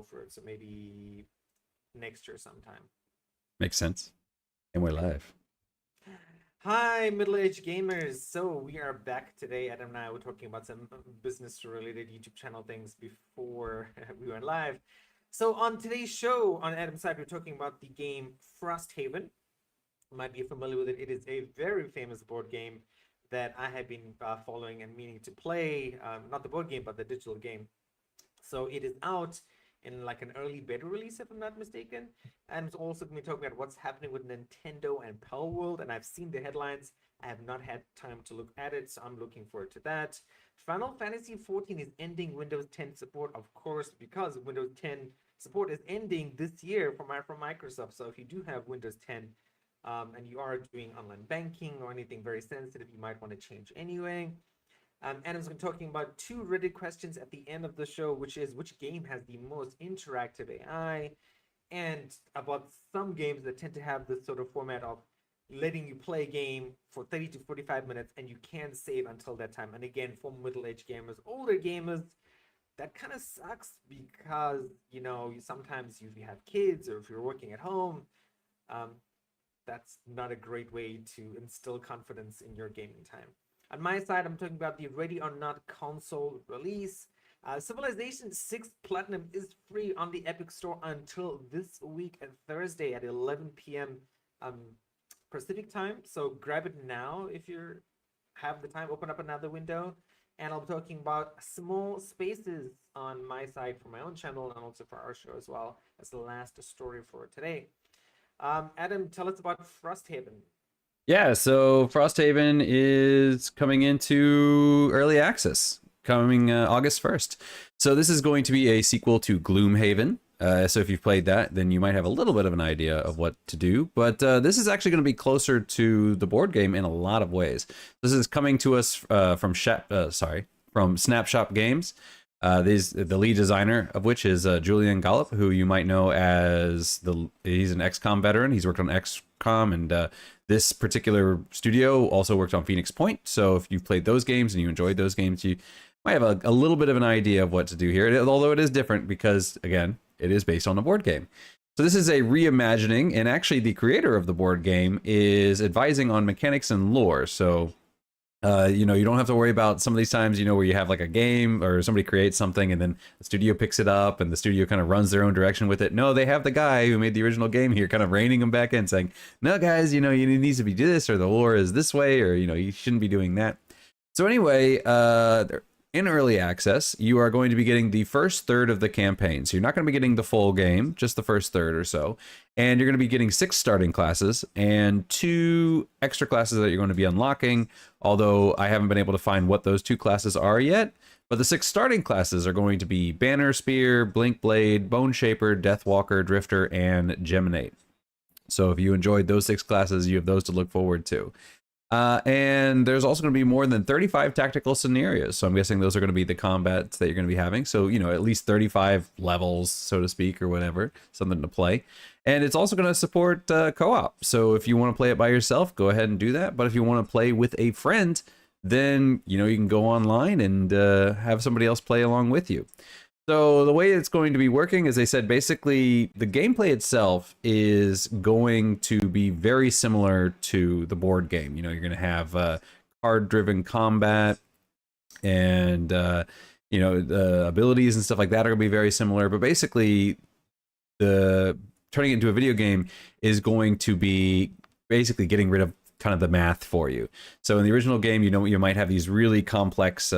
go for it. So maybe next year sometime. Makes sense. And we're live. Hi, middle-aged gamers. So we are back today. Adam and I were talking about some business-related YouTube channel things before we went live. So on today's show, on Adam's side, we're talking about the game Frosthaven. You might be familiar with it. It is a very famous board game that I have been following and meaning to play. Not the board game, but the digital game. So it is out in like an early beta release, if I'm not mistaken. And it's also going to be talking about what's happening with Nintendo and Pal World. And I've seen the headlines. I have not had time to look at it, so I'm looking forward to that. Final Fantasy XIV is ending Windows 10 support, of course, because Windows 10 support is ending this year from Microsoft. So if you do have Windows 10 and you are doing online banking or anything very sensitive, you might want to change anyway. Adam's been talking about 2 Reddit questions at the end of the show, which is which game has the most interactive AI, and about some games that tend to have this sort of format of letting you play a game for 30 to 45 minutes and you can save until that time. And again, for middle-aged gamers, older gamers, that kind of sucks because, you know, sometimes if you have kids or if you're working at home, that's not a great way to instill confidence in your gaming time. On my side, I'm talking about the Ready or Not console release. Civilization 6 Platinum is free on the Epic Store until this week at Thursday at 11 p.m. Pacific time. So grab it now if you have the time. Open up another window. And I'll be talking about Small Spaces on my side for my own channel and also for our show as well as the last story for today. Adam, tell us about Frosthaven. Yeah, so Frosthaven is coming into early access, coming August 1st. So this is going to be a sequel to Gloomhaven. So if you've played that, then you might have a little bit of an idea of what to do. But this is actually going to be closer to the board game in a lot of ways. This is coming to us from Snapshot Games. The lead designer of which is Julian Gollop, who you might know as he's an XCOM veteran. He's worked on XCOM, and this particular studio also worked on Phoenix Point. So if you've played those games and you enjoyed those games, you might have a little bit of an idea of what to do here, although it is different because, again, it is based on a board game. So this is a reimagining, and actually the creator of the board game is advising on mechanics and lore. So you know, you don't have to worry about some of these times, you know, where you have like a game or somebody creates something and then the studio picks it up and the studio kind of runs their own direction with it. No, they have the guy who made the original game here kind of reining them back in, saying, no, guys, you know, you needs to be this, or the lore is this way, or, you know, you shouldn't be doing that. So anyway, in early access, you are going to be getting the first third of the campaign. So you're not going to be getting the full game, just the first third or so. And you're going to be getting 6 starting classes and 2 extra classes that you're going to be unlocking. Although I haven't been able to find what those 2 classes are yet. But the 6 starting classes are going to be Banner Spear, Blink Blade, Bone Shaper, Deathwalker, Drifter, and Geminate. So if you enjoyed those 6 classes, you have those to look forward to. And there's also going to be more than 35 tactical scenarios. So I'm guessing those are going to be the combats that you're going to be having. So, you know, at least 35 levels, so to speak, or whatever, something to play. And it's also going to support co-op. So if you want to play it by yourself, go ahead and do that. But if you want to play with a friend, then, you know, you can go online and have somebody else play along with you. So the way it's going to be working, as I said, basically the gameplay itself is going to be very similar to the board game. You know, you're going to have card-driven combat, and you know, the abilities and stuff like that are going to be very similar. But basically, the turning it into a video game is going to be basically getting rid of kind of the math for you. So in the original game, you know, you might have these really complex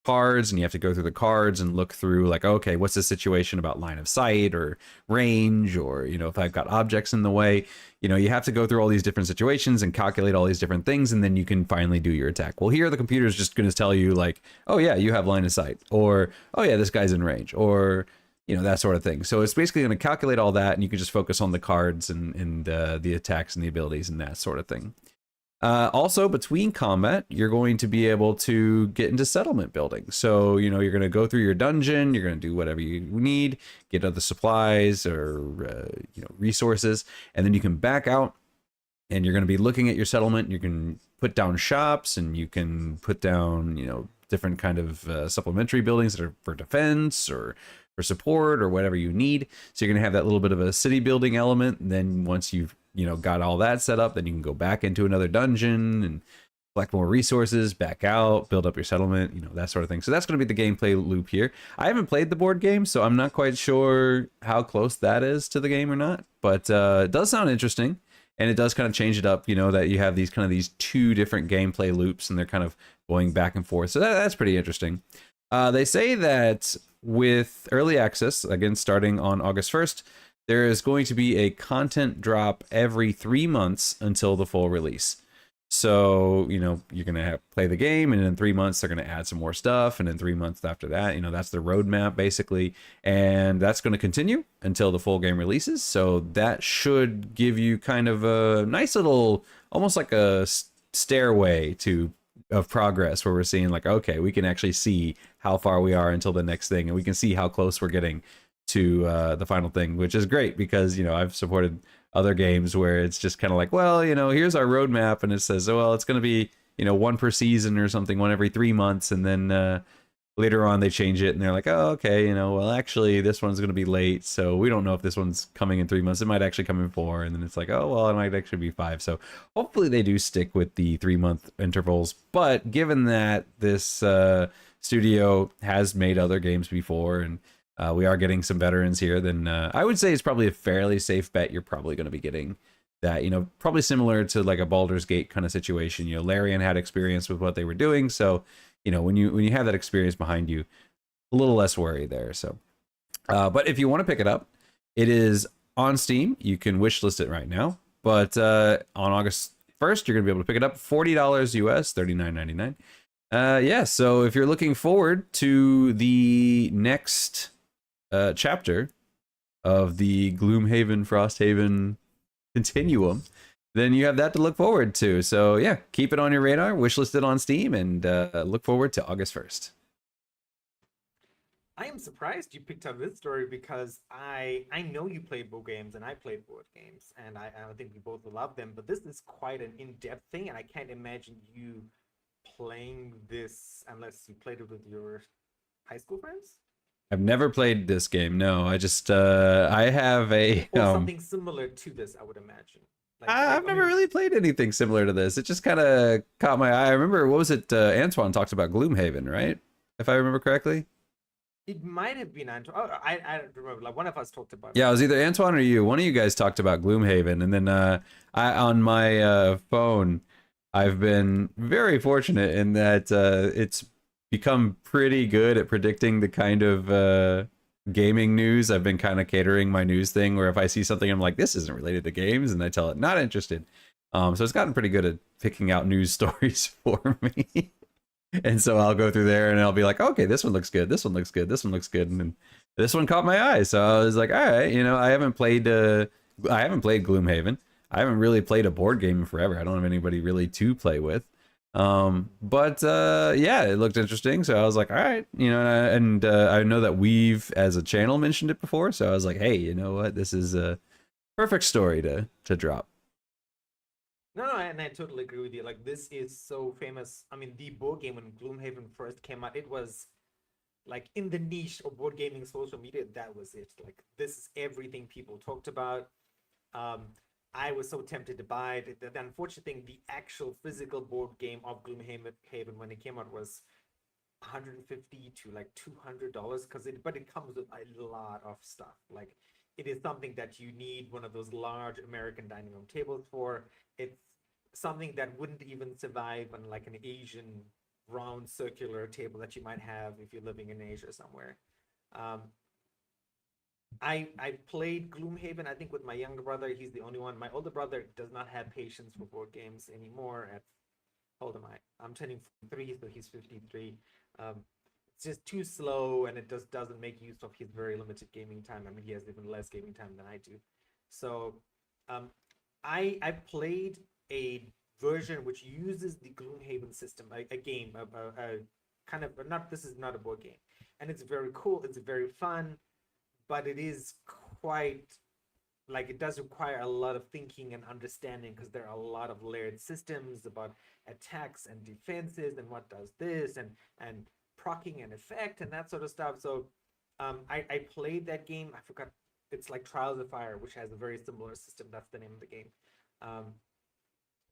cards, and you have to go through the cards and look through, like, okay, what's the situation about line of sight or range, or, you know, if I've got objects in the way, you know, you have to go through all these different situations and calculate all these different things, and then you can finally do your attack. Well, here the computer is just going to tell you, like, oh yeah, you have line of sight, or oh yeah, this guy's in range, or, you know, that sort of thing. So it's basically going to calculate all that, and you can just focus on the cards and the attacks and the abilities and that sort of thing. Also, between combat, you're going to be able to get into settlement building. So, you know, you're going to go through your dungeon, you're going to do whatever you need, get other supplies or, you know, resources, and then you can back out, and you're going to be looking at your settlement. You can put down shops, and you can put down, you know, different kind of supplementary buildings that are for defense or for support or whatever you need. So you're going to have that little bit of a city building element. And then once you've, got all that set up, then you can go back into another dungeon and collect more resources, back out, build up your settlement, that sort of thing. So that's going to be the gameplay loop here. I haven't played the board game, so I'm not quite sure how close that is to the game or not, but it does sound interesting. And it does kind of change it up, that you have these two different gameplay loops and they're kind of going back and forth. So that's pretty interesting. They say that with early access, again, starting on August 1st, there is going to be a content drop every 3 months until the full release. So, you're going to play the game, and in 3 months, they're going to add some more stuff. And in 3 months after that, that's the roadmap, basically. And that's going to continue until the full game releases. So that should give you kind of a nice little, almost like a stairway of progress, where we're seeing like, okay, we can actually see how far we are until the next thing. And we can see how close we're getting to the final thing, which is great because, I've supported other games where it's just kind of like, well, here's our roadmap, and it says, oh, well, it's going to be, one per season or something, one every 3 months, and then later on they change it, and they're like, oh, okay, well, actually, this one's going to be late, so we don't know if this one's coming in 3 months. It might actually come in 4, and then it's like, oh, well, it might actually be 5. So hopefully they do stick with the 3-month intervals. But given that this studio has made other games before, and we are getting some veterans here, then I would say it's probably a fairly safe bet you're probably going to be getting that, probably similar to like a Baldur's Gate kind of situation. Larian had experience with what they were doing, so when you have that experience behind you, a little less worry there. So but if you want to pick it up, it is on Steam. You can wishlist it right now, but on August 1st you're gonna be able to pick it up, $40 US, $39.99. Yeah, so if you're looking forward to the next chapter of the Gloomhaven Frosthaven continuum, then you have that to look forward to. So yeah, keep it on your radar, wishlist it on Steam, and look forward to August 1st. I am surprised you picked up this story because I know you play board games and I played board games, and I think we both love them, but this is quite an in-depth thing, and I can't imagine you playing this unless you played it with your high school friends. I've never played this game. No, I just I have a or something similar to this, I would imagine. I've never really played anything similar to this. It just kind of caught my eye. I remember, what was it? Antoine talked about Gloomhaven, right? If I remember correctly. It might have been Antoine. Oh, I don't remember. Like one of us talked about it. Yeah, it was either Antoine or you. One of you guys talked about Gloomhaven, and then I on my phone, I've been very fortunate in that it's become pretty good at predicting the kind of gaming news. I've been kind of catering my news thing where if I see something, I'm like, this isn't related to games, and I tell it not interested. So it's gotten pretty good at picking out news stories for me. And so I'll go through there and I'll be like, okay, this one looks good, this one looks good, this one looks good, and then this one caught my eye. So I was like, all right, I haven't played Gloomhaven. I haven't really played a board game in forever. I don't have anybody really to play with. But yeah, it looked interesting, so I was like, all right, and I know that we've as a channel mentioned it before, so I was like, hey, you know what, this is a perfect story to drop. No, and I totally agree with you. Like, this is so famous. I mean, the board game when Gloomhaven first came out, it was like in the niche of board gaming social media. That was it. Like, this is everything people talked about. I was so tempted to buy it. The unfortunate thing, the actual physical board game of Gloomhaven when it came out was $150 to like $200 but it comes with a lot of stuff. Like, it is something that you need one of those large American dining room tables for. It's something that wouldn't even survive on like an Asian round circular table that you might have if you're living in Asia somewhere. I played Gloomhaven, I think, with my younger brother. He's the only one. My older brother does not have patience for board games anymore. How old am I? I'm turning 43, so he's 53. It's just too slow, and it just doesn't make use of his very limited gaming time. I mean, he has even less gaming time than I do. So I played a version which uses the Gloomhaven system, a game, a kind of, this is not a board game. And it's very cool, it's very fun, but it is quite, like, it does require a lot of thinking and understanding because there are a lot of layered systems about attacks and defenses and what does this and procking and effect and that sort of stuff. So I played that game. I forgot. It's like Trials of Fire, which has a very similar system. That's the name of the game. Um,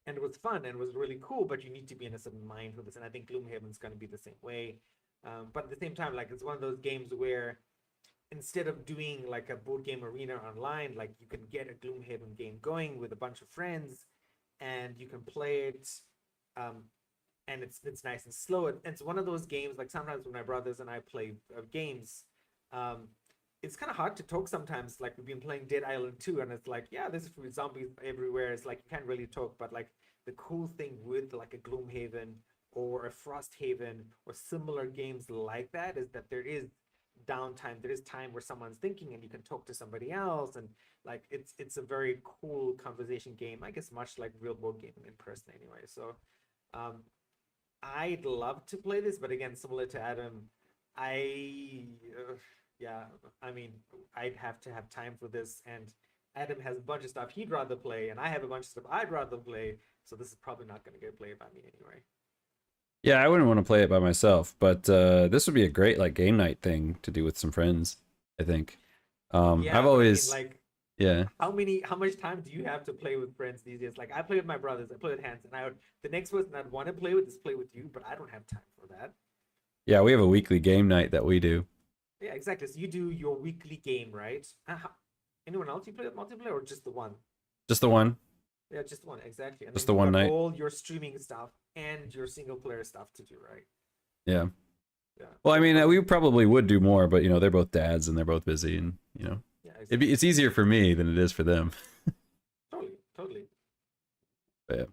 and it was fun and it was really cool, but you need to be in a certain mind for this. And I think Gloomhaven's going to be the same way. But at the same time, like, it's one of those games where instead of doing like a board game arena online, like, you can get a Gloomhaven game going with a bunch of friends, and you can play it. Um, and it's nice and slow. And it's one of those games, like, sometimes when my brothers and I play games, um, it's kind of hard to talk sometimes. Like, we've been playing Dead Island 2, and it's like, yeah, there's zombies everywhere. It's like you can't really talk, but like the cool thing with like a Gloomhaven or a Frosthaven or similar games like that is that there is downtime. There is time where someone's thinking and you can talk to somebody else, and like it's a very cool conversation game. I guess much like real board gaming in person anyway. So um, I'd love to play this, but again, similar to Adam, I yeah, I mean, I'd have to have time for this, and Adam has a bunch of stuff he'd rather play, and I have a bunch of stuff I'd rather play. So this is probably not going to get played by me anyway. Yeah, I wouldn't want to play it by myself, but this would be a great like game night thing to do with some friends, I think. I've Yeah, but I mean, always, like, yeah. how much time do you have to play with friends these days? Like, I play with my brothers, I play with Hans, and the next person I'd want to play with is play with you, but I don't have time for that. Yeah, we have a weekly game night that we do. Yeah, exactly. So you do your weekly game, right? Anyone else you play with multiplayer, or just the one? Just the one. Yeah, just one, exactly. And Just then the you've one got night. all your streaming stuff and your single player stuff to do, right? Yeah. Yeah. Well, I So mean, how? we probably would do more, but you know, they're both dads and they're both busy, and you know, Yeah, exactly. it's easier for me than it is for them. Totally, totally. But yeah.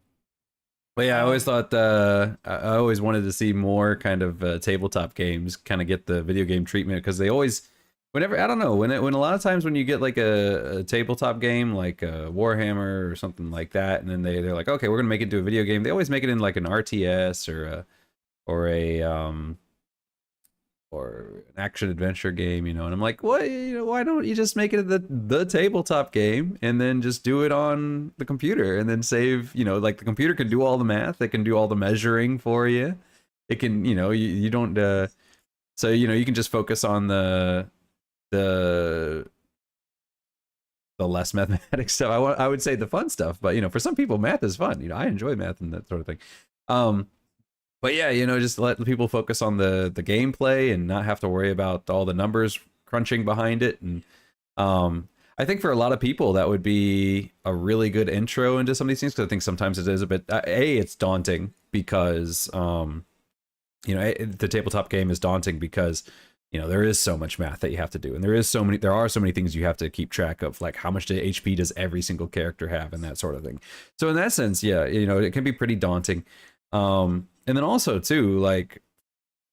But yeah, I always Um, thought I always wanted to see more kind of tabletop games kind of get the video game treatment because they always, whenever I don't know when a lot of times when you get like a tabletop game like Warhammer or something like that, and then they're like, okay, we're gonna make it into a video game. They always make it in like an RTS or a or an action adventure game, you know. And I'm like, what? You know, why don't you just make it the tabletop game and then just do it on the computer and then save? You know, like the computer can do all the math, it can do all the measuring for you. It can, you know, you don't. So you know, you can just focus on the the less mathematic stuff. I would say the fun stuff, but you know, for some people, math is fun. You know, I enjoy math and that sort of thing. Um, but yeah, you know, just let the people focus on the gameplay and not have to worry about all the numbers crunching behind it. And I think for a lot of people that would be a really good intro into some of these things, because I think sometimes it is a bit it's daunting because you know, the tabletop game is daunting because you know there is so much math that you have to do, and there are so many things you have to keep track of, like how much HP does every single character have and that sort of thing. So in that sense, yeah, you know, it can be pretty daunting. And then also too, like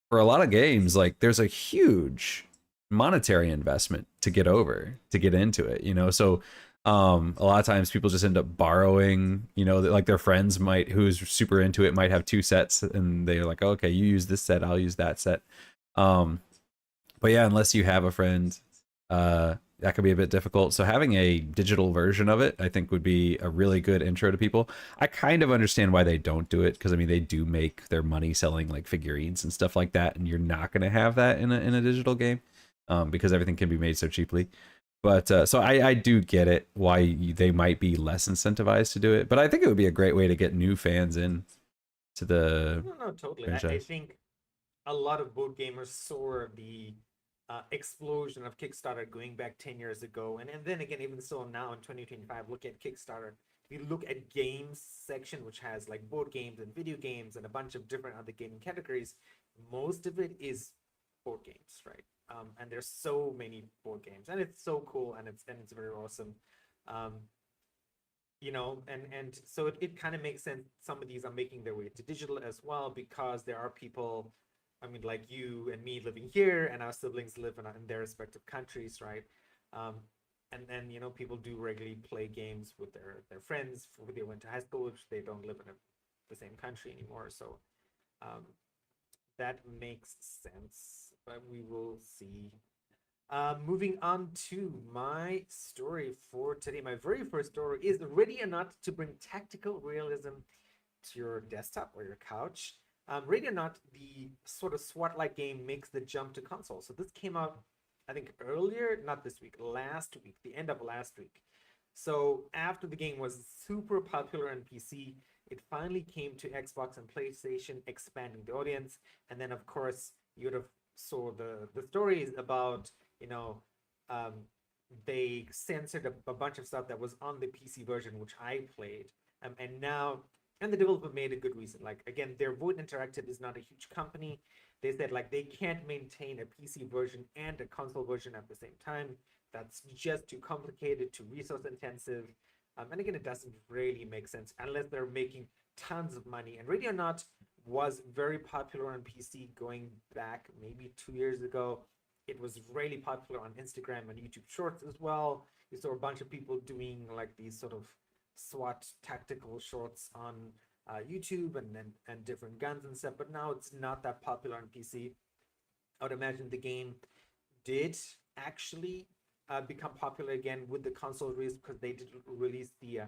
for a lot of games, like there's a huge monetary investment to get into it, you know. So a lot of times people just end up borrowing, you know, like their friends might, who's super into it, might have two sets and they're like, okay, you use this set, I'll use that set. But yeah, unless you have a friend, that could be a bit difficult. So having a digital version of it, I think, would be a really good intro to people. I kind of understand why they don't do it, because I mean they do make their money selling like figurines and stuff like that, and you're not going to have that in a digital game, because everything can be made so cheaply. But so I do get it why they might be less incentivized to do it, but I think it would be a great way to get new fans in to the no, totally. I franchise. think a lot of board gamers saw the explosion of Kickstarter going back 10 years ago. And then again, even so now in 2025, look at Kickstarter. If you look at games section, which has like board games and video games and a bunch of different other gaming categories, most of it is board games, right? And there's so many board games, and it's so cool, and it's very awesome. Um, you know, and so it kind of makes sense. Some of these are making their way to digital as well, because there are people, I mean, like you and me living here, and our siblings live in their respective countries, right? um and then, you know, people do regularly play games with their friends who they went to high school, which they don't live in the same country anymore. So um that makes sense, but we will see. Moving on to my story for today. My very first story is Ready or Not to bring tactical realism to your desktop or your couch. Ready or Not, the sort of SWAT like game, makes the jump to console. So this came out I think earlier, not this week, last week, the end of last week. So after the game was super popular on PC, it finally came to Xbox and PlayStation, expanding the audience. And then, of course, you would have saw the stories about, you know, um, they censored a bunch of stuff that was on the PC version, which I played. And now, and the developer made a good reason. Like, again, their Void Interactive is not a huge company. They said, like, they can't maintain a PC version and a console version at the same time. That's just too complicated, too resource intensive. And again, it doesn't really make sense unless they're making tons of money. And Radionaut was very popular on PC going back maybe 2 years ago. It was really popular on Instagram and YouTube Shorts as well. You saw a bunch of people doing like these sort of SWAT tactical shorts on YouTube and different guns and stuff. But now it's not that popular on PC. I would imagine the game did actually become popular again with the console release, because they did release the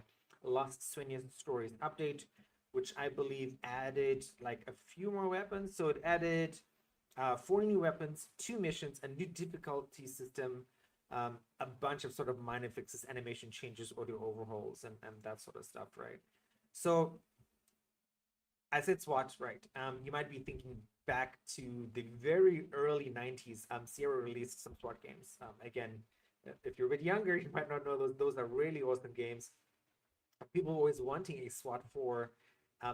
Lost Swinian Stories update, which I believe added like a few more weapons. So it added 4 new weapons, 2 missions, a new difficulty system, a bunch of sort of minor fixes, animation changes, audio overhauls, and that sort of stuff, right? So I said SWAT, right? You might be thinking back to the very early 90s. Sierra released some SWAT games. Again, if you're a bit younger, you might not know those. Those are really awesome games. People always wanting a SWAT 4.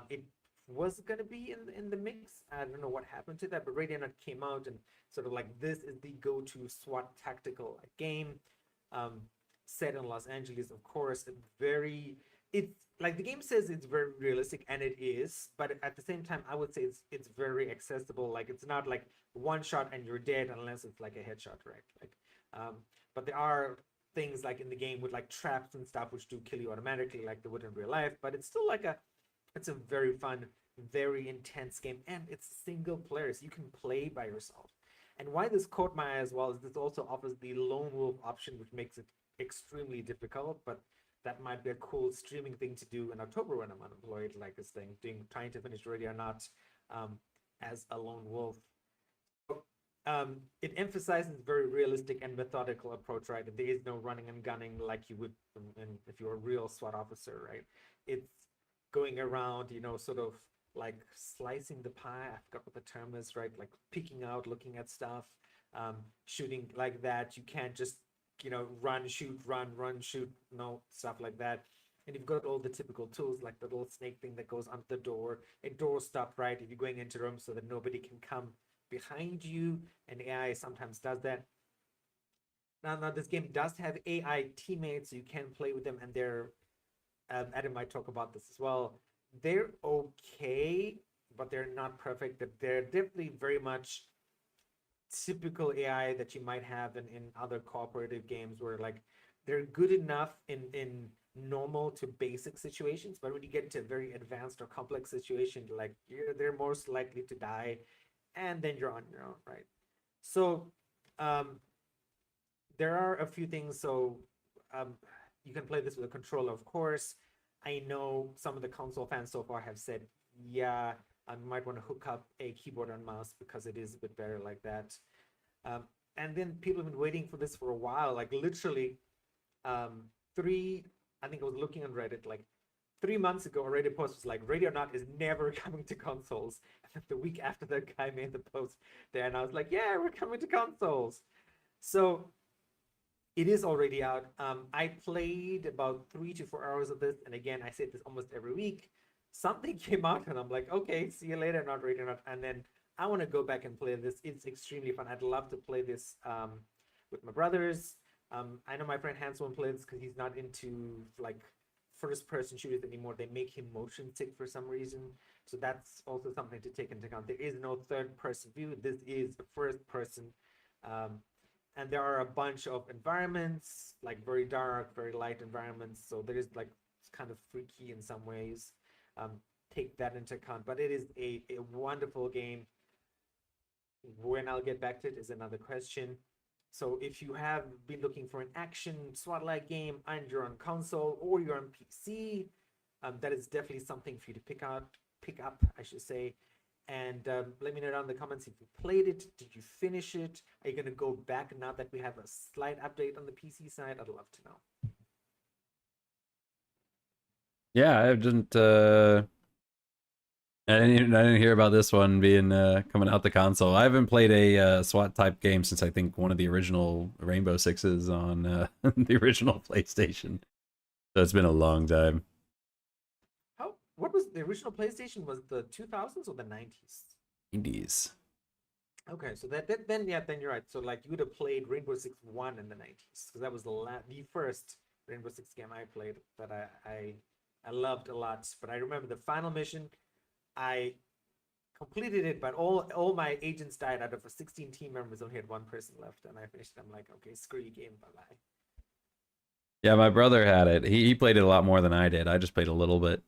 It was going to be in the mix. I don't know what happened to that, but Radionaut came out and sort of like, this is the go-to SWAT tactical game, set in Los Angeles, of course. It's like the game says it's very realistic, and it is, but at the same time, I would say it's very accessible. Like, it's not like one shot and you're dead unless it's like a headshot, right? Like, but there are things like in the game with like traps and stuff which do kill you automatically, like they would in real life. But it's still like it's a very fun, very intense game, and it's single player, so you can play by yourself. And why this caught my eye as well is this also offers the lone wolf option, which makes it extremely difficult, but that might be a cool streaming thing to do in October when I'm unemployed, like this thing, trying to finish Radionaut as a lone wolf. It emphasizes very realistic and methodical approach, right? There is no running and gunning like you would if you're a real SWAT officer, right? It's going around, sort of like slicing the pie. I forgot what the term is, right? Like peeking out, looking at stuff, shooting like that. You can't just, run, shoot, run, shoot, stuff like that. And you've got all the typical tools, like the little snake thing that goes under the door, a door stop, right? If you're going into a room so that nobody can come behind you, and AI sometimes does that. Now this game does have AI teammates, so you can play with them, and they're Adam might talk about this as well. They're okay, but they're not perfect. They're definitely very much typical AI that you might have in other cooperative games, where like they're good enough in normal to basic situations, but when you get into a very advanced or complex situation, like they're most likely to die, and then you're on your own, right? So there are a few things. So you can play this with a controller, of course. I know some of the console fans so far have said, yeah, I might want to hook up a keyboard and mouse because it is a bit better like that. And then people have been waiting for this for a while, like literally I think I was looking on Reddit, like 3 months ago, a Reddit post was like, Radionaut is never coming to consoles. And the week after that guy made the post there, and I was like, yeah, we're coming to consoles. So it is already out. I played about 3 to 4 hours of this, and again, I say this almost every week. Something came out, and I'm like, okay, see you later, not Radionaut. And then I want to go back and play this. It's extremely fun. I'd love to play this with my brothers. I know my friend Hans won't play this because he's not into like first-person shooters anymore. They make him motion sick for some reason. So that's also something to take into account. There is no third-person view. This is a first-person. And there are a bunch of environments, like very dark, very light environments. So there is like, it's kind of freaky in some ways. Take that into account. But it is a wonderful game. When I'll get back to it is another question. So if you have been looking for an action SWAT-like game and you're on console or you're on PC, that is definitely something for you to pick up, I should say. And let me know down in the comments if you played it. Did you finish it? Are you going to go back now that we have a slight update on the PC side? I'd love to know. Yeah, I didn't hear about this one being coming out the console. I haven't played a SWAT type game since I think one of the original Rainbow Sixes on the original PlayStation. So it's been a long time. What was the original PlayStation? Was the 2000s or the 90s? 90s. Okay, so then you're right. So like you would have played Rainbow Six 1 in the 90s because that was the first Rainbow Six game I played that I loved a lot. But I remember the final mission, I completed it, but all my agents died. Out of 16 team members, only had one person left, and I finished it. I'm like, okay, screw you, game, bye bye. Yeah, my brother had it. He played it a lot more than I did. I just played a little bit.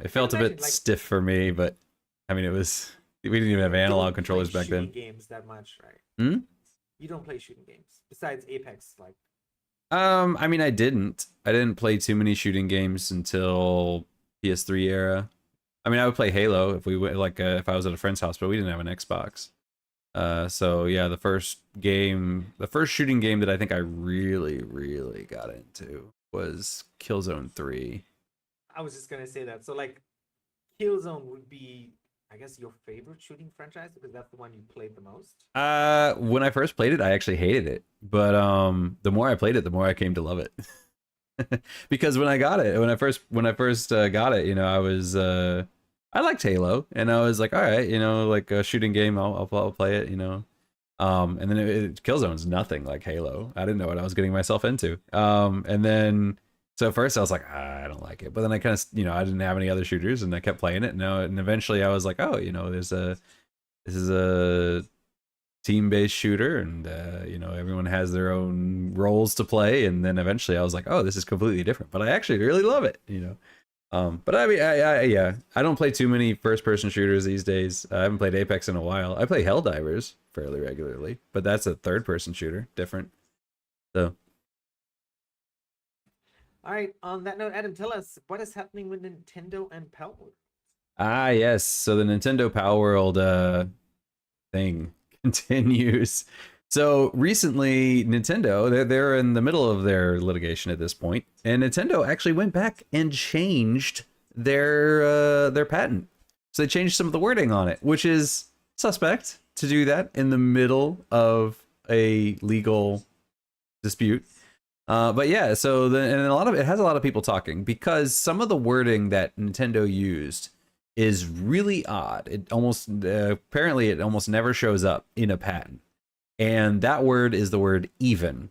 It felt a bit stiff for me, but I mean, we didn't even have analog controllers back then. Games that much, right? Hmm? You don't play shooting games besides Apex, like. I mean, I didn't play too many shooting games until PS3 era. I mean, I would play Halo if we went if I was at a friend's house, but we didn't have an Xbox. So yeah, the first shooting game that I think I really, really got into was Killzone 3. I was just gonna say that. So like, Killzone would be, I guess, your favorite shooting franchise because that's the one you played the most. When I first played it, I actually hated it, but the more I played it, the more I came to love it. Because when I first got it, you know, I liked Halo, and I was like, all right, you know, like a shooting game, I'll play it, you know. And then Killzone's nothing like Halo. I didn't know what I was getting myself into. And then so at first I was like, I don't like it, but then I kind of, you know, I didn't have any other shooters, and I kept playing it. And eventually I was like, oh, you know, this is a team-based shooter, and you know, everyone has their own roles to play. And then eventually I was like, oh, this is completely different, but I actually really love it, you know. But I mean, yeah, I don't play too many first-person shooters these days. I haven't played Apex in a while. I play Helldivers fairly regularly, but that's a third-person shooter, different. So, all right. On that note, Adam, tell us what is happening with Nintendo and Power World. yes. So the Nintendo Power World thing continues. So recently, Nintendo, they're in the middle of their litigation at this point, and Nintendo actually went back and changed their patent. So they changed some of the wording on it, which is suspect to do that in the middle of a legal dispute. But yeah, so it has a lot of people talking because some of the wording that Nintendo used is really odd. It almost apparently it almost never shows up in a patent. And that word is the word even,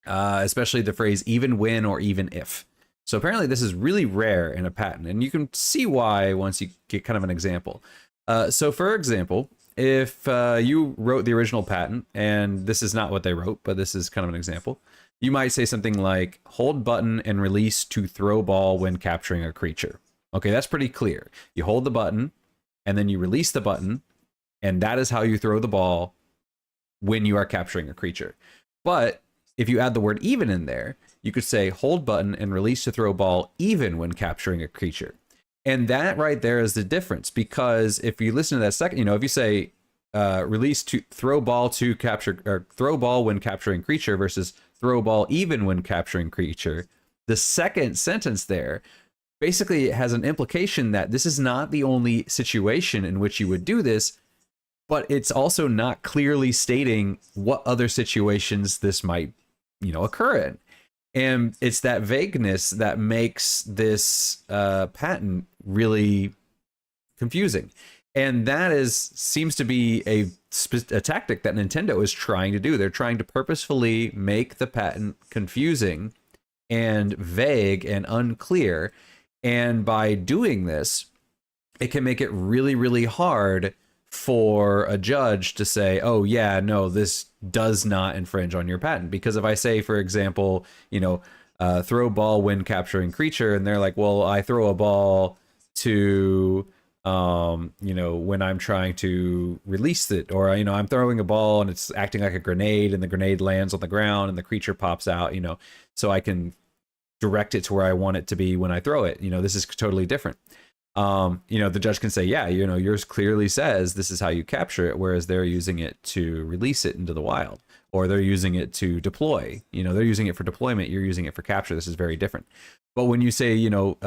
especially the phrase even when or even if. So apparently this is really rare in a patent, and you can see why once you get kind of an example. So for example, if you wrote the original patent, and this is not what they wrote, but this is kind of an example, you might say something like hold button and release to throw ball when capturing a creature. Okay, that's pretty clear. You hold the button, and then you release the button, and that is how you throw the ball when you are capturing a creature. But if you add the word even in there, you could say hold button and release to throw ball even when capturing a creature. And that right there is the difference, because if you listen to that second, you know, if you say release to throw ball to capture, or throw ball when capturing creature versus throw ball even when capturing creature, the second sentence there basically has an implication that this is not the only situation in which you would do this, but it's also not clearly stating what other situations this might, you know, occur in. And it's that vagueness that makes this patent really confusing. And that seems to be a tactic that Nintendo is trying to do. They're trying to purposefully make the patent confusing and vague and unclear. And by doing this, it can make it really, really hard for a judge to say, oh yeah, no, this does not infringe on your patent. Because if I say, for example, you know, throw ball when capturing creature, and they're like, well, I throw a ball to, you know, when I'm trying to release it, or, you know, I'm throwing a ball and it's acting like a grenade, and the grenade lands on the ground and the creature pops out, you know, so I can direct it to where I want it to be when I throw it. You know, this is totally different. You know, the judge can say, yeah, you know, yours clearly says this is how you capture it, whereas they're using it to release it into the wild, or they're using it to deploy. You know, they're using it for deployment, you're using it for capture. This is very different. But when you say, you know,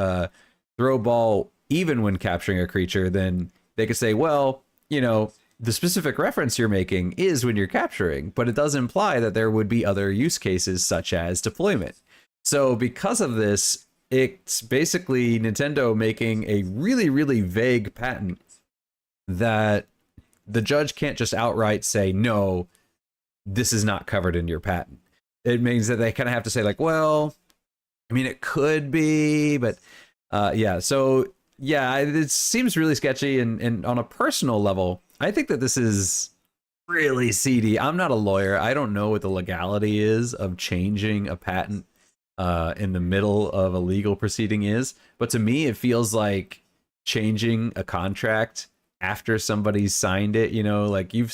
throw ball even when capturing a creature, then they could say, well, you know, the specific reference you're making is when you're capturing, but it does imply that there would be other use cases such as deployment. So because of this, it's basically Nintendo making a really, really vague patent that the judge can't just outright say, no, this is not covered in your patent. It means that they kind of have to say like, well, I mean, it could be, but yeah. So yeah, it seems really sketchy. And on a personal level, I think that this is really seedy. I'm not a lawyer. I don't know what the legality is of changing a patent in the middle of a legal proceeding is. But to me, it feels like changing a contract after somebody's signed it. You know, like you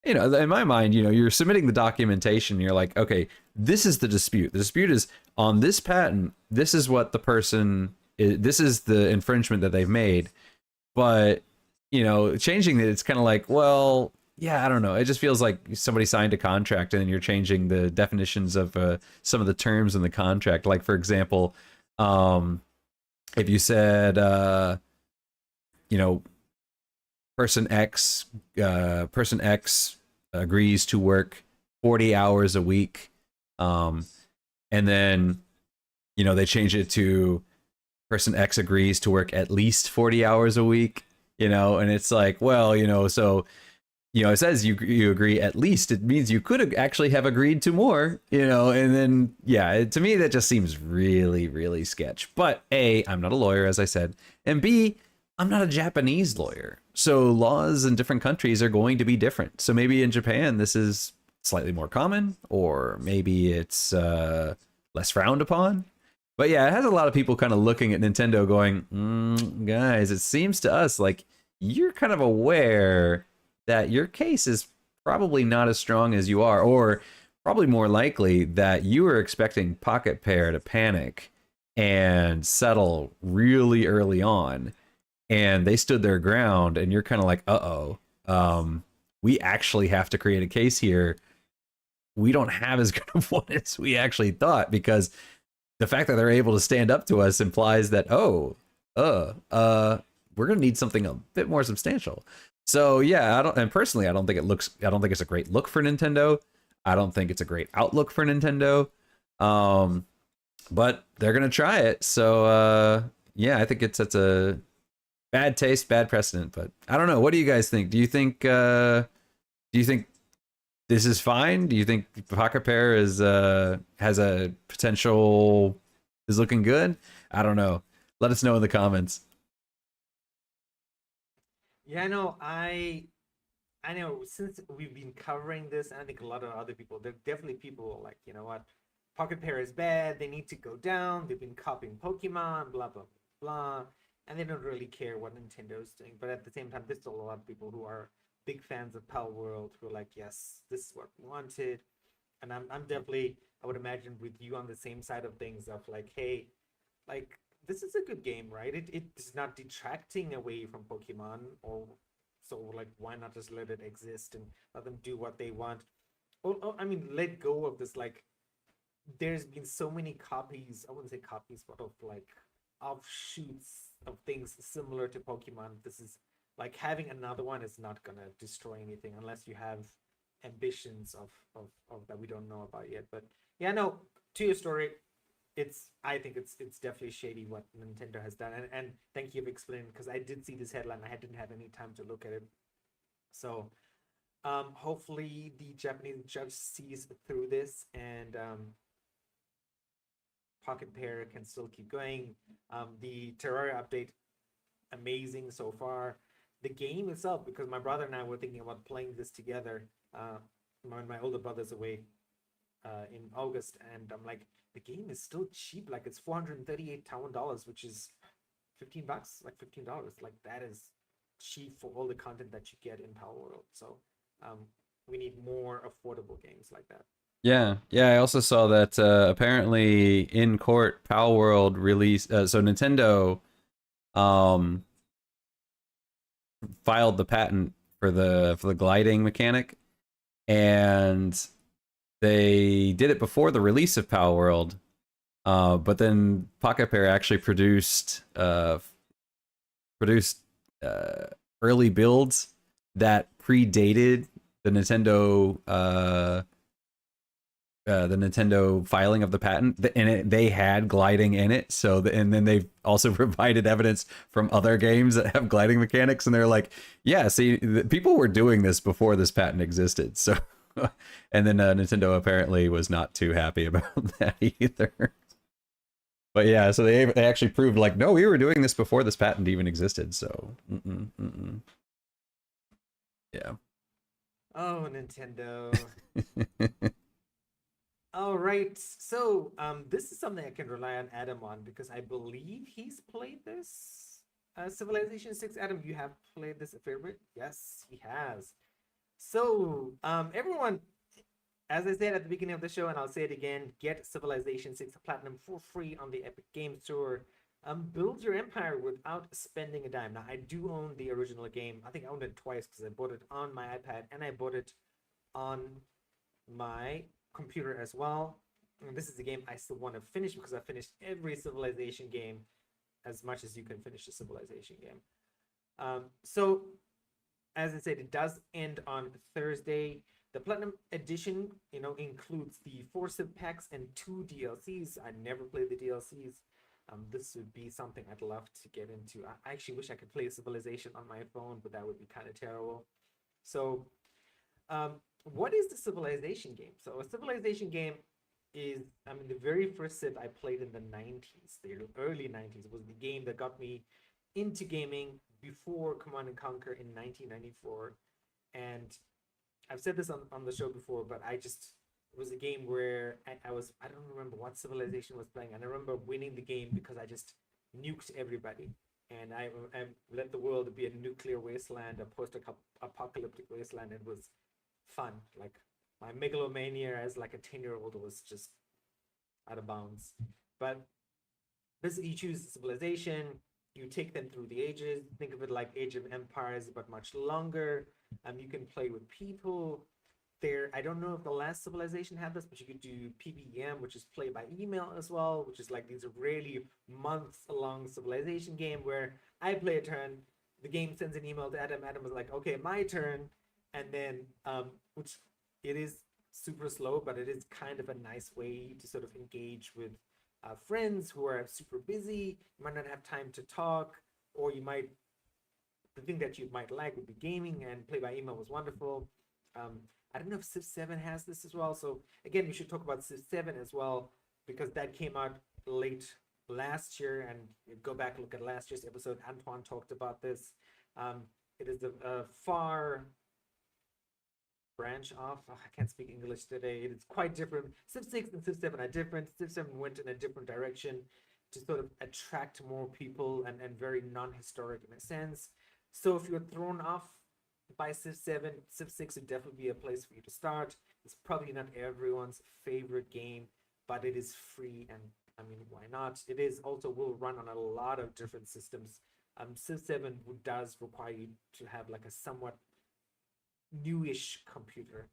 know, in my mind, you know, you're submitting the documentation. You're like, okay, this is the dispute. The dispute is on this patent. This is what the person is, this is the infringement that they've made. But, you know, changing it, it's kind of like, well, yeah, I don't know. It just feels like somebody signed a contract and then you're changing the definitions of some of the terms in the contract. Like, for example, if you said, you know, person X agrees to work 40 hours a week, and then, you know, they change it to person X agrees to work at least 40 hours a week, you know, and it's like, well, you know, so, you know, it says you agree at least, it means you could actually have agreed to more, you know, and then, yeah, to me, that just seems really, really sketch. But A, I'm not a lawyer, as I said, and B, I'm not a Japanese lawyer. So laws in different countries are going to be different. So maybe in Japan, this is slightly more common, or maybe it's less frowned upon. But yeah, it has a lot of people kind of looking at Nintendo going, guys, it seems to us like you're kind of aware that your case is probably not as strong as you are, or probably more likely that you were expecting Pocket Pair to panic and settle really early on, and they stood their ground, and you're kind of like, we actually have to create a case here. We don't have as good of one as we actually thought, because the fact that they're able to stand up to us implies that, we're gonna need something a bit more substantial. So yeah, personally, I don't think it's a great look for Nintendo. I don't think it's a great outlook for Nintendo. But they're gonna try it. So yeah, I think it's a bad taste, bad precedent. But I don't know. What do you guys think? Do you think this is fine? Do you think Pocket Pair is has a potential, is looking good? I don't know. Let us know in the comments. Yeah, no, I know since we've been covering this, and I think a lot of other people, there are definitely people who are like, you know what, Pocket Pair is bad, they need to go down, they've been copying Pokemon, blah, blah, blah, and they don't really care what Nintendo's doing. But at the same time, there's still a lot of people who are big fans of Pal World who are like, yes, this is what we wanted. And I'm definitely, I would imagine, with you on the same side of things of like, hey, like, this is a good game, right? It's not detracting away from Pokemon, or so like why not just let it exist and let them do what they want? I mean, let go of this. Like, there's been so many copies, I wouldn't say copies, but of like offshoots of things similar to Pokemon. This is like having another one is not gonna destroy anything unless you have ambitions of that we don't know about yet. But yeah, no, to your story, I think it's definitely shady what Nintendo has done. And thank you for explaining, because I did see this headline. I didn't have any time to look at it. So hopefully the Japanese judge sees through this, and Pocket Pair can still keep going. The Terraria update, amazing so far. The game itself, because my brother and I were thinking about playing this together. My older brother's away in August, and I'm like, the game is still cheap. Like, it's $438, which is $15, like $15. Like, that is cheap for all the content that you get in Power World. So we need more affordable games like that. Yeah, yeah. I also saw that apparently in court, Pal World released. So Nintendo filed the patent for the gliding mechanic, and they did it before the release of Pal World. But then Pocket Pair actually produced early builds that predated the Nintendo filing of the patent, and they had gliding in it. So, and then they also provided evidence from other games that have gliding mechanics, and they're like, yeah, see, people were doing this before this patent existed. So, and then Nintendo apparently was not too happy about that either. But yeah, so they actually proved like, no, we were doing this before this patent even existed. So, yeah. Oh, Nintendo. All right. So, this is something I can rely on Adam on because I believe he's played this. Civilization 6. Adam, you have played this a fair bit? Yes, he has. So, everyone, as I said at the beginning of the show, and I'll say it again, get Civilization 6 Platinum for free on the Epic Games Store. Build your empire without spending a dime. Now, I do own the original game. I think I owned it twice because I bought it on my iPad and I bought it on my computer as well. And this is a game I still want to finish because I finished every Civilization game as much as you can finish a Civilization game. So, as I said, it does end on Thursday. The Platinum Edition, includes the 4 Civ packs and 2 DLCs. I never played the DLCs. This would be something I'd love to get into. I actually wish I could play Civilization on my phone, but that would be kind of terrible. So, what is the Civilization game? So, a Civilization game is, the very first Civ I played in the 90s, the early 90s. It was the game that got me into gaming before Command and Conquer in 1994. And I've said this on the show before, but it was a game where I don't remember what civilization was playing, and I remember winning the game because I just nuked everybody. And I let the world be a nuclear wasteland, a post-apocalyptic wasteland. It was fun. Like, my megalomania as like a 10-year-old was just out of bounds. But basically, you choose the civilization, you take them through the ages. Think of it like Age of Empires, but much longer. You can play with people. I don't know if the last civilization had this, but you could do PBEM, which is play by email as well, which is like these really months-long civilization game where I play a turn, the game sends an email to Adam. Adam was like, okay, my turn. And then, which it is super slow, but it is kind of a nice way to sort of engage with friends who are super busy. You might not have time to talk, or the thing that you might like would be gaming, and play by email was wonderful. I don't know if Civ 7 has this as well. So again, we should talk about Civ 7 as well, because that came out late last year, and go back and look at last year's episode. Antoine talked about this. It is a far branch off. I can't speak English today. It's quite different. Civ 6 and Civ 7 are different. Civ 7 went in a different direction to sort of attract more people, and very non-historic in a sense. So if you're thrown off by Civ 7, Civ 6 would definitely be a place for you to start. It's probably not everyone's favorite game, but it is free, and why not? It is also will run on a lot of different systems. Civ 7 does require you to have like a somewhat newish computer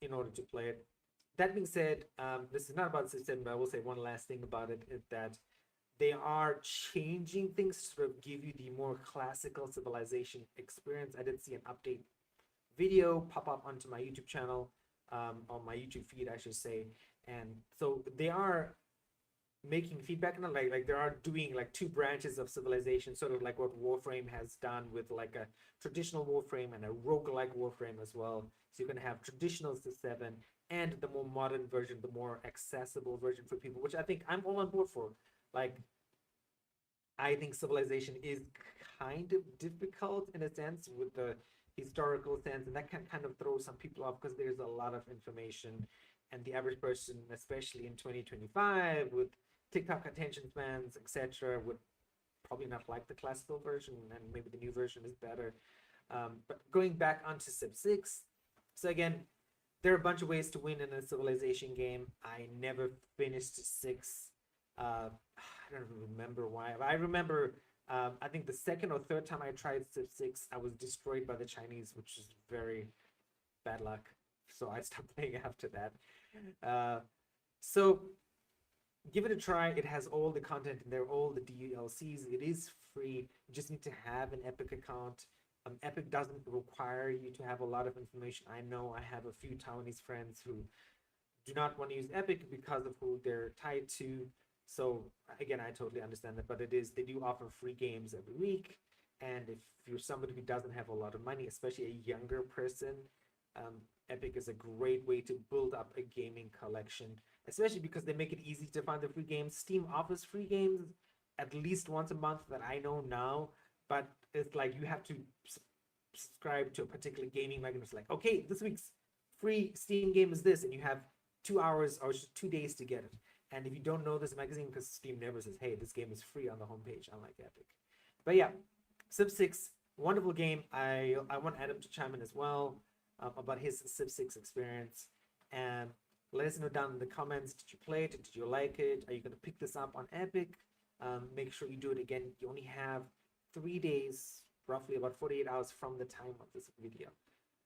in order to play it. That being said, this is not about Civ 7, but I will say one last thing about it is that they are changing things to sort of give you the more classical civilization experience. I did see an update video pop up onto my YouTube channel, on my YouTube feed, I should say. And so they are making feedback, and like they are doing like 2 branches of civilization, sort of like what Warframe has done with like a traditional Warframe and a roguelike Warframe as well. So you're going to have traditional Civ 7 and the more modern version, the more accessible version for people, which I think I'm all on board for. Like, I think civilization is kind of difficult in a sense with the historical sense, and that can kind of throw some people off because there's a lot of information, and the average person, especially in 2025 with TikTok attention spans, etc., would probably not like the classical version, and maybe the new version is better. But going back onto Civ 6, so again, there are a bunch of ways to win in a civilization game. I never finished 6. I don't remember why. I remember I think the second or third time I tried Civ 6, I was destroyed by the Chinese, which is very bad luck. So I stopped playing after that. So give it a try. It has all the content in there, all the DLCs. It is free. You just need to have an Epic account. Epic doesn't require you to have a lot of information. I know I have a few Taiwanese friends who do not want to use Epic because of who they're tied to. So again, I totally understand that, but they do offer free games every week. And if you're somebody who doesn't have a lot of money, especially a younger person, Epic is a great way to build up a gaming collection, especially because they make it easy to find the free games. Steam offers free games at least once a month that I know now, but it's like you have to subscribe to a particular gaming magazine. It's like, okay, this week's free Steam game is this, and you have 2 hours or 2 days to get it. And if you don't know this magazine, because Steam never says, hey, this game is free on the homepage, unlike Epic. But yeah, Civ 6, wonderful game. I want Adam to chime in as well about his Civ 6 experience. And let us know down in the comments, did you play it? Did you like it? Are you going to pick this up on Epic? Make sure you do it again. You only have 3 days, roughly about 48 hours from the time of this video.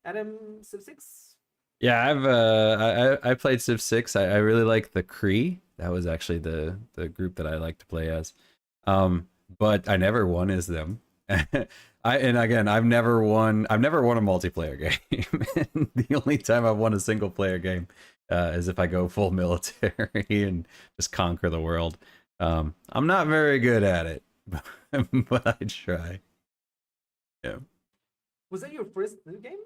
Adam, Civ 6? Yeah, I played Civ 6. I really like the Kree. That was actually the group that I like to play as. But I never won as them. I've never won a multiplayer game. The only time I've won a single player game is if I go full military and just conquer the world. I'm not very good at it, but I try. Yeah. Was that your first new game?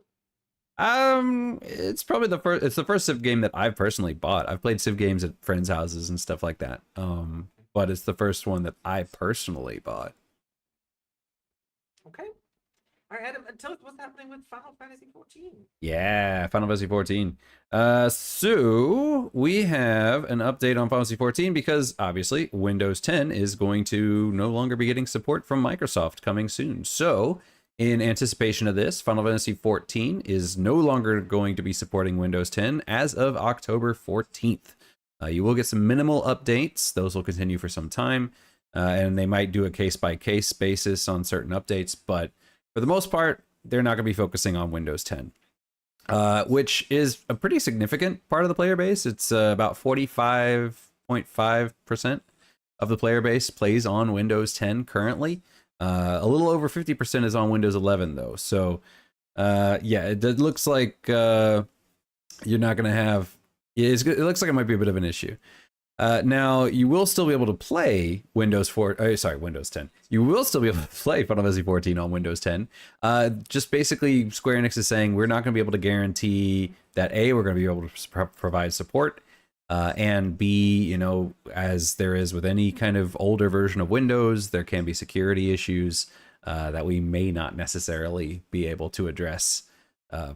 It's probably it's the first Civ game that I've personally bought. I've played Civ games at friends' houses and stuff like that. But it's the first one that I personally bought. Okay. All right, Adam, tell us what's happening with Final Fantasy 14. Yeah, Final Fantasy 14. So we have an update on Final Fantasy 14 because obviously Windows 10 is going to no longer be getting support from Microsoft coming soon. So in anticipation of this, Final Fantasy 14 is no longer going to be supporting Windows 10 as of October 14th. You will get some minimal updates. Those will continue for some time, and they might do a case-by-case basis on certain updates, but for the most part, they're not going to be focusing on Windows 10, which is a pretty significant part of the player base. It's about 45.5% of the player base plays on Windows 10 currently. A little over 50% is on Windows 11 though. So yeah, it looks like you're not going to have. It looks like it might be a bit of an issue. Now you will still be able to play Windows 10. You will still be able to play Final Fantasy 14 on Windows 10. Just basically, Square Enix is saying we're not going to be able to guarantee that A, we're going to be able to provide support, and B, you know, as there is with any kind of older version of Windows, there can be security issues that we may not necessarily be able to address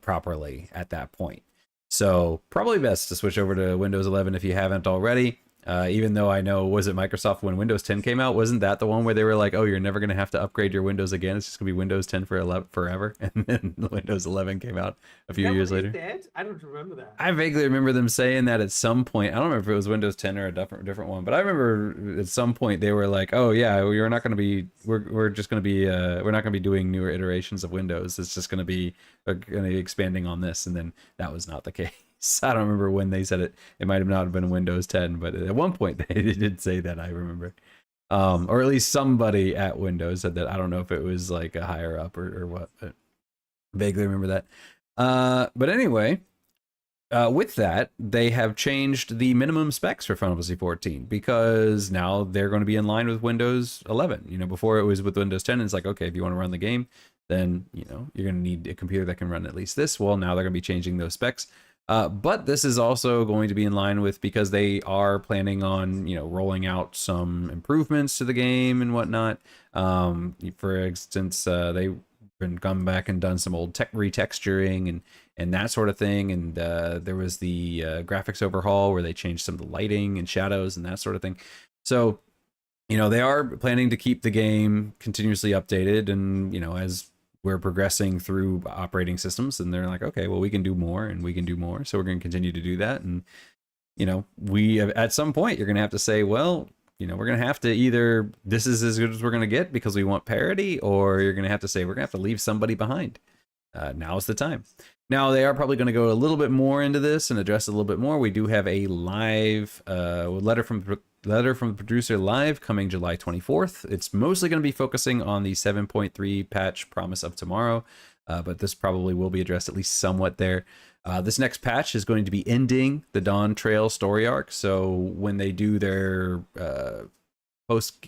properly at that point. So probably best to switch over to Windows 11 if you haven't already. Even though I know, was it Microsoft when Windows 10 came out? Wasn't that the one where they were like, oh, you're never going to have to upgrade your Windows again. It's just going to be Windows 10 forever. And then Windows 11 came out a few years later. I don't remember that. I vaguely remember them saying that at some point. I don't remember if it was Windows 10 or a different one, but I remember at some point they were like, oh yeah, we're not going to be, we're just going to be, we're not going to be doing newer iterations of Windows. It's just going to be expanding on this. And then that was not the case. I don't remember when they said it. It might have not been Windows 10, but at one point they did say that, I remember. Or at least somebody at Windows said that. I don't know if it was like a higher up or what, but vaguely remember that. But anyway, with that, they have changed the minimum specs for Final Fantasy 14 because now they're going to be in line with Windows 11. You know, before it was with Windows 10, it's like, okay, if you want to run the game, then, you know, you're going to need a computer that can run at least this. Well, now they're going to be changing those specs. But this is also going to be in line with, because they are planning on, you know, rolling out some improvements to the game and whatnot. For instance, they've been gone back and done some old retexturing and that sort of thing. And there was the graphics overhaul where they changed some of the lighting and shadows and that sort of thing. So, you know, they are planning to keep the game continuously updated, and, you know, as we're progressing through operating systems, and they're like, okay, well, we can do more and we can do more. So we're going to continue to do that. And, you know, at some point you're going to have to say, well, you know, we're gonna have to either this is as good as we're gonna get because we want parity, or you're gonna have to say we're gonna have to leave somebody behind. Now's the time. Now they are probably going to go a little bit more into this and address it a little bit more. We do have a live letter from the producer live coming July 24th. It's mostly going to be focusing on the 7.3 patch Promise of Tomorrow, but this probably will be addressed at least somewhat there. This next patch is going to be ending the Dawn Trail story arc. So when they do their post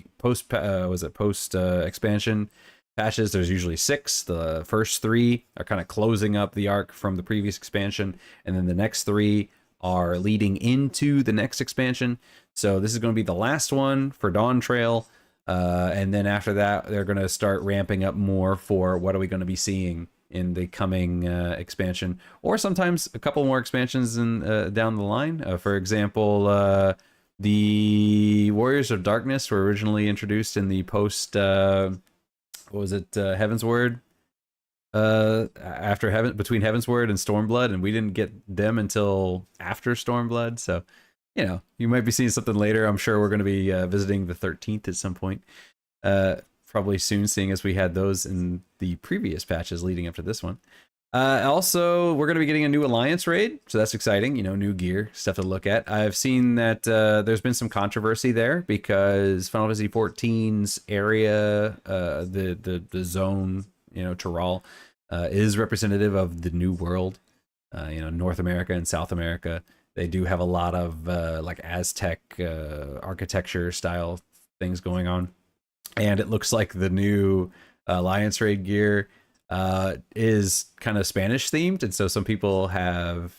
expansion patches, there's usually 6. The first 3 are kind of closing up the arc from the previous expansion, and then the next 3 are leading into the next expansion. So this is going to be the last one for Dawn Trail, and then after that they're going to start ramping up more for what are we going to be seeing in the coming expansion, or sometimes a couple more expansions down the line. For example, the Warriors of Darkness were originally introduced in the post what was it, Heaven's Word, after between Heaven's Word and Stormblood, and we didn't get them until after Stormblood. So, you know, you might be seeing something later. I'm sure we're going to be visiting the 13th at some point, probably soon, seeing as we had those in the previous patches leading up to this one. Also, we're going to be getting a new Alliance raid, so that's exciting. You know, new gear, stuff to look at. I've seen that there's been some controversy there because Final Fantasy XIV's area, the zone, you know, Tyrol, is representative of the New World. You know, North America and South America. They do have a lot of like Aztec architecture style things going on, and it looks like the new Alliance raid gear is kind of Spanish themed, and so some people have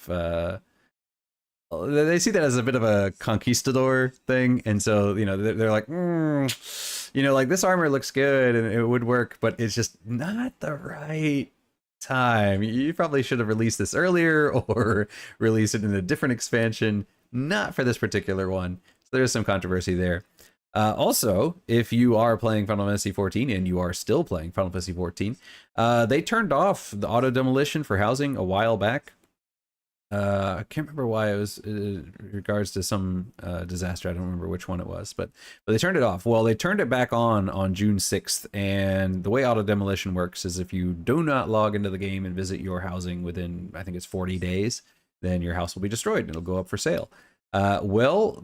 they see that as a bit of a conquistador thing, and so, you know, they're like, you know, like, this armor looks good and it would work, but it's just not the right time. You probably should have released this earlier or released it in a different expansion, not for this particular one. So there's some controversy there. Also, if you are playing Final Fantasy XIV, and you are still playing Final Fantasy XIV, they turned off the auto demolition for housing a while back. I can't remember why. It was in regards to some disaster. I don't remember which one it was, but they turned it off. Well, they turned it back on June 6th, and the way auto demolition works is if you do not log into the game and visit your housing within, I think it's 40 days, then your house will be destroyed and it'll go up for sale. Well,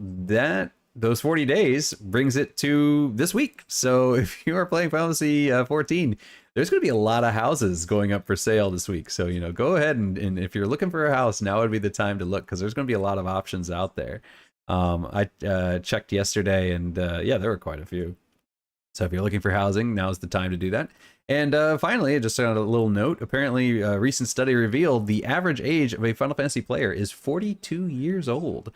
those 40 days brings it to this week. So if you are playing Final Fantasy 14, there's going to be a lot of houses going up for sale this week. So, you know, go ahead and if you're looking for a house, now would be the time to look, because there's going to be a lot of options out there. I checked yesterday, and yeah, there were quite a few. So if you're looking for housing, now's the time to do that. And finally, just on a little note, apparently a recent study revealed the average age of a Final Fantasy player is 42 years old.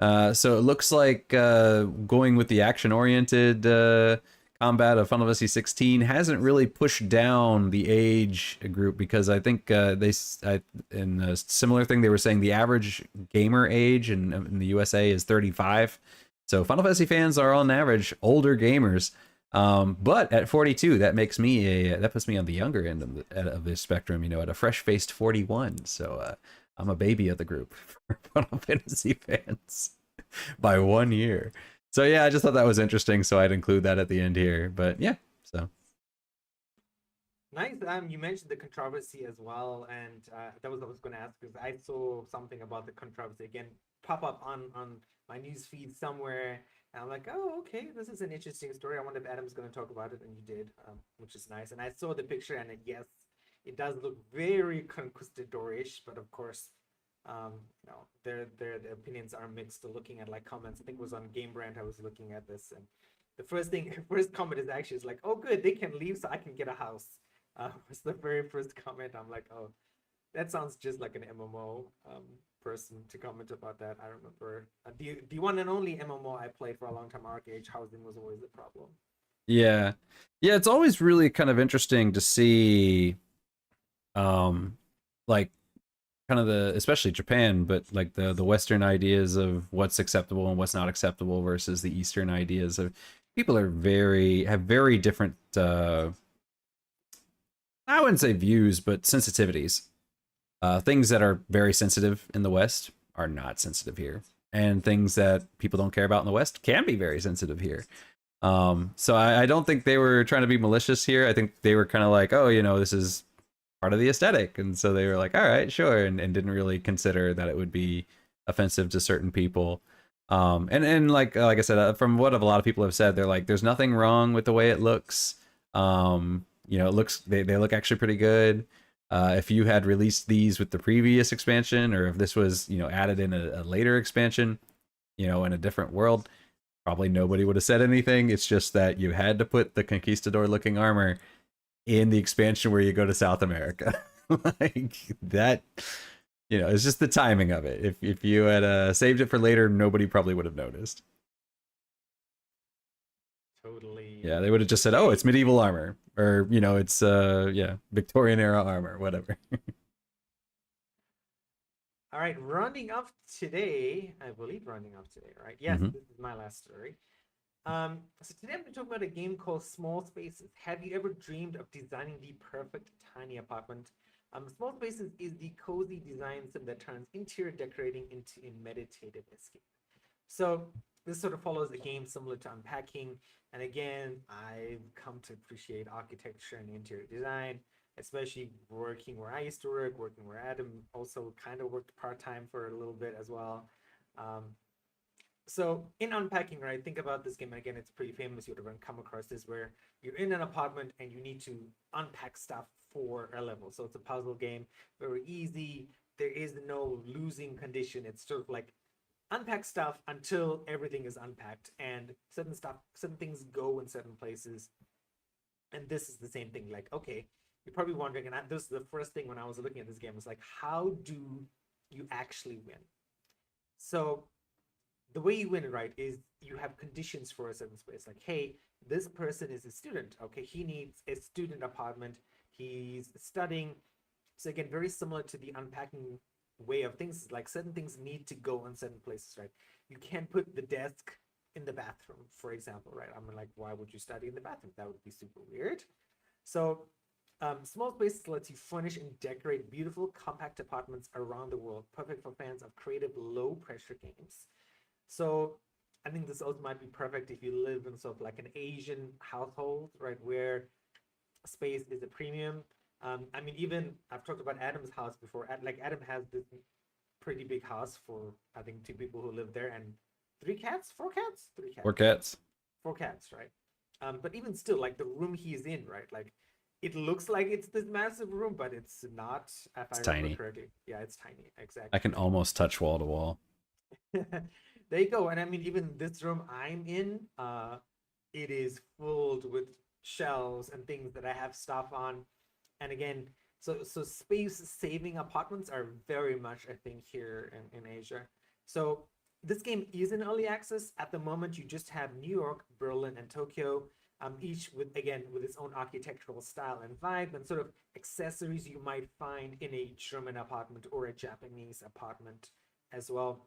So it looks like going with the action-oriented combat of Final Fantasy 16 hasn't really pushed down the age group, because I think in a similar thing they were saying the average gamer age in the USA is 35. So Final Fantasy fans are on average older gamers. But at 42, that makes me that puts me on the younger end of the spectrum, you know, at a fresh-faced 41. So I'm a baby of the group for Final Fantasy fans by 1 year. So yeah, I just thought that was interesting, so I'd include that at the end here. But yeah, so nice. You mentioned the controversy as well, and that was what I was going to ask, because I saw something about the controversy again pop up on my news feed somewhere, and I'm like, oh, okay, this is an interesting story. I wonder if Adam's going to talk about it, and you did, which is nice. And I saw the picture, and yes, it does look very conquistador-ish, but of course, you know, their opinions are mixed. Looking at like comments, I think it was on Game Brand I was looking at this, and the first comment is actually like, oh good, they can leave so I can get a house. Was the very first comment. I'm like, oh, that sounds just like an MMO person to comment about that. I remember the one and only MMO I played for a long time, Arcade, housing was always a problem. yeah, it's always really kind of interesting to see like kind of especially Japan, but like the Western ideas of what's acceptable and what's not acceptable versus the Eastern ideas of people have very different I wouldn't say views, but sensitivities. Things that are very sensitive in the West are not sensitive here. and things that people don't care about in the West can be very sensitive here. So I don't think they were trying to be malicious here. I think they were kind of like, oh, this is part of the aesthetic, and so they were like, all right, sure, and didn't really consider that it would be offensive to certain people. And like I said, from what a lot of people have said, they're like, there's nothing wrong with the way it looks. It looks they look actually pretty good. If you had released these with the previous expansion, or if this was added in a later expansion, in a different world, probably nobody would have said anything. It's just that you had to put the conquistador looking armor in the expansion where you go to South America. Like that, it's just the timing of it. If you had saved it for later, nobody probably would have noticed. Totally. Yeah, they would have just said, oh, it's medieval armor, or it's Victorian era armor, whatever. All right, rounding up today, I believe rounding up today, right? Yes, Mhm. this is my last story. So today I'm going to talk about a game called Small Spaces. Have you ever dreamed of designing the perfect tiny apartment? Small Spaces is the cozy design sim that turns interior decorating into a meditative escape. So this sort of follows a game similar to unpacking. And again, I've come to appreciate architecture and interior design, especially working where I used to work, working where Adam also kind of worked part-time for a little bit as well. Um, so in unpacking, right, think about this game. Again, it's pretty famous. You would have come across this, where you're in an apartment and you need to unpack stuff for a level. So it's a puzzle game, very easy. There is no losing condition. It's sort of like unpack stuff until everything is unpacked, and certain things go in certain places. And this is the same thing. Like, okay, you're probably wondering, and this is the first thing when I was looking at this game, was like, how do you actually win? So the way you win it, right, is you have conditions for a certain space. Like, hey, this person is a student. Okay, he needs a student apartment. He's studying. So again, very similar to the unpacking way of things. Like, certain things need to go in certain places, right? You can't put the desk in the bathroom, for example, right? I'm like, why would you study in the bathroom? That would be super weird. So Small Spaces lets you furnish and decorate beautiful, compact apartments around the world, perfect for fans of creative, low-pressure games. So I think this also might be perfect if you live in sort of like an Asian household, right, where space is a premium. I mean, even I've talked about Adam's house before. Like, Adam has this pretty big house for, I think, two people who live there, and three cats, four cats, three Or cats, cats. four cats, right? But even still, like the room he's in, right? Like, it looks like it's this massive room, but it's not, if I It's remember tiny. correctly. Yeah, it's tiny, I exactly. can almost touch wall to wall. There you go. And I mean, even this room I'm in, it is filled with shelves and things that I have stuff on. And again, so space saving apartments are very much a thing here in Asia. So this game is in early access at the moment. You just have New York, Berlin, and Tokyo, each with, again, with its own architectural style and vibe, and sort of accessories you might find in a German apartment or a Japanese apartment as well.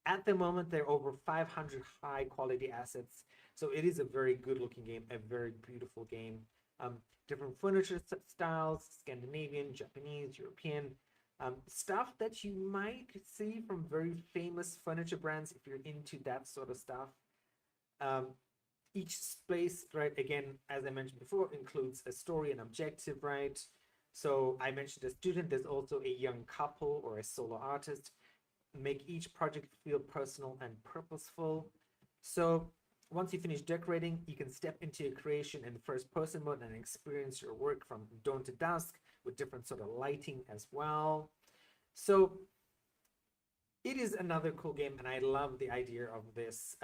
At the moment, there are over 500 high quality assets. So it is a very good looking game, a very beautiful game. Um, Different furniture styles, Scandinavian, Japanese, European, stuff that you might see from very famous furniture brands if you're into that sort of stuff. Um, each space, right, again, as I mentioned before, includes a story and objective, right? So I mentioned a student, there's also a young couple or a solo artist. Make each project feel personal and purposeful. So once you finish decorating, you can step into your creation in the first person mode and experience your work from dawn to dusk with different sort of lighting as well. So it is another cool game, and I love the idea of this.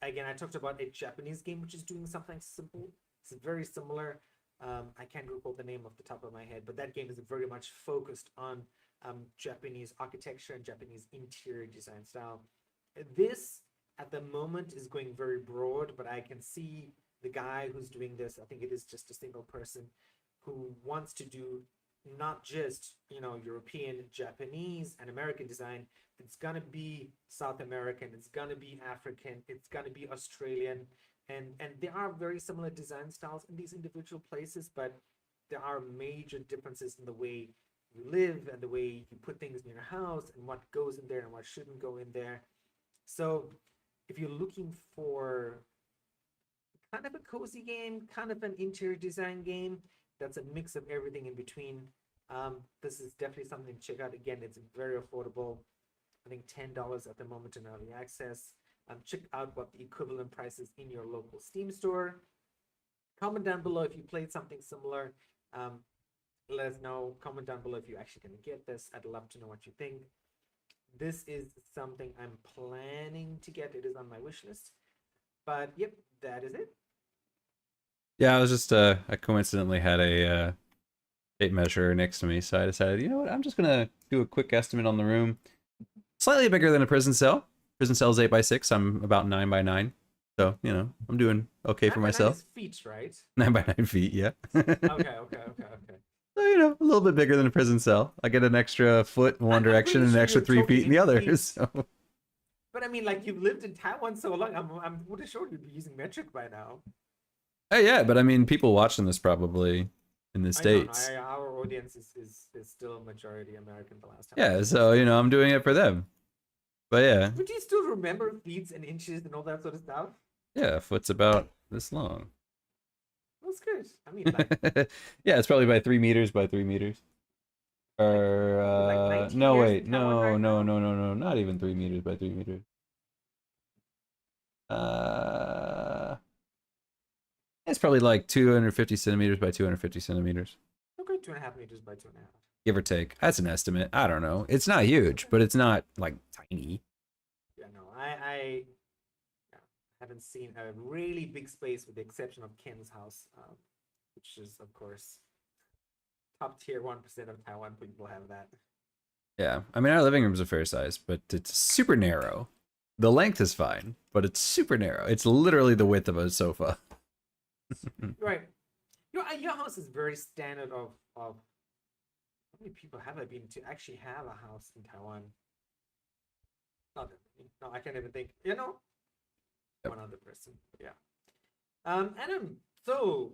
Again, I talked about a Japanese game which is doing something simple. It's very similar. I can't recall the name off the top of my head, but that game is very much focused on Japanese architecture and Japanese interior design style. This, at the moment, is going very broad, but I can see the guy who's doing this. I think it is just a single person who wants to do not just, European, Japanese, and American design. It's gonna be South American. It's gonna be African. It's gonna be Australian, and there are very similar design styles in these individual places, but there are major differences in the way you live and the way you put things in your house and what goes in there and what shouldn't go in there. So if you're looking for kind of a cozy game, kind of an interior design game that's a mix of everything in between, this is definitely something to check out. Again, it's very affordable. I think $10 at the moment in early access. Check out what the equivalent price is in your local Steam store. Comment down below if you played something similar. Let us know. Comment down below if you're actually going to get this. I'd love to know what you think. This is something I'm planning to get. It is on my wish list. But yep, that is it. Yeah, I was just I coincidentally had a tape measure next to me, so I decided, you know what, I'm just gonna do a quick estimate on the room. Slightly bigger than a prison cell. Prison cell is 8x6. I'm about 9x9, so you know I'm doing okay for myself. 9 by 9 feet, right? 9x9 feet, yeah. Okay. So, you know, a little bit bigger than a prison cell. I get an extra foot in one direction and an extra 3 feet in the other. So. But I mean, like, you've lived in Taiwan so long, I'm pretty sure you'd be using metric by now. Oh yeah, but I mean, people watching this probably in the States. Our audience is still majority American the last time. Yeah, so, you know, I'm doing it for them. But yeah. But do you still remember feet and inches and all that sort of stuff? Yeah, a foot's about this long. That's good. I mean, like... yeah, it's probably by 3 meters by 3 meters. Or, like no, wait, no, right not even 3 meters by 3 meters. It's probably like 250 centimeters by 250 centimeters. Okay, 2.5 meters by 2.5. Give or take. That's an estimate. I don't know. It's not huge, but it's not like tiny. Yeah, no, I haven't seen a really big space with the exception of Ken's house, which is, of course, top tier 1% of Taiwan people have that. Yeah, I mean, our living room's a fair size, but it's super narrow. The length is fine, but it's super narrow. It's literally the width of a sofa. Right. Your house is very standard of how many people have I been to actually have a house in Taiwan? Not that many. No, I can't even think. You know? Yep. One other person. Yeah. Adam, so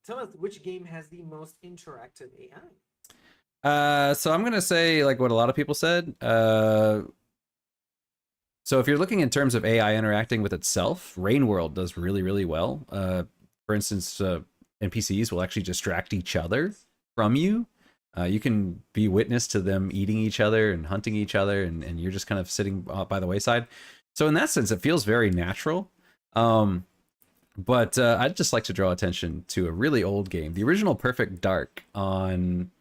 tell us, which game has the most interactive AI? So I'm gonna say like what a lot of people said. So if you're looking in terms of AI interacting with itself, Rain World does really, really well. For instance, NPCs will actually distract each other from you. You can be witness to them eating each other and hunting each other, and you're just kind of sitting by the wayside. So in that sense, it feels very natural. But I'd just like to draw attention to a really old game. The original Perfect Dark on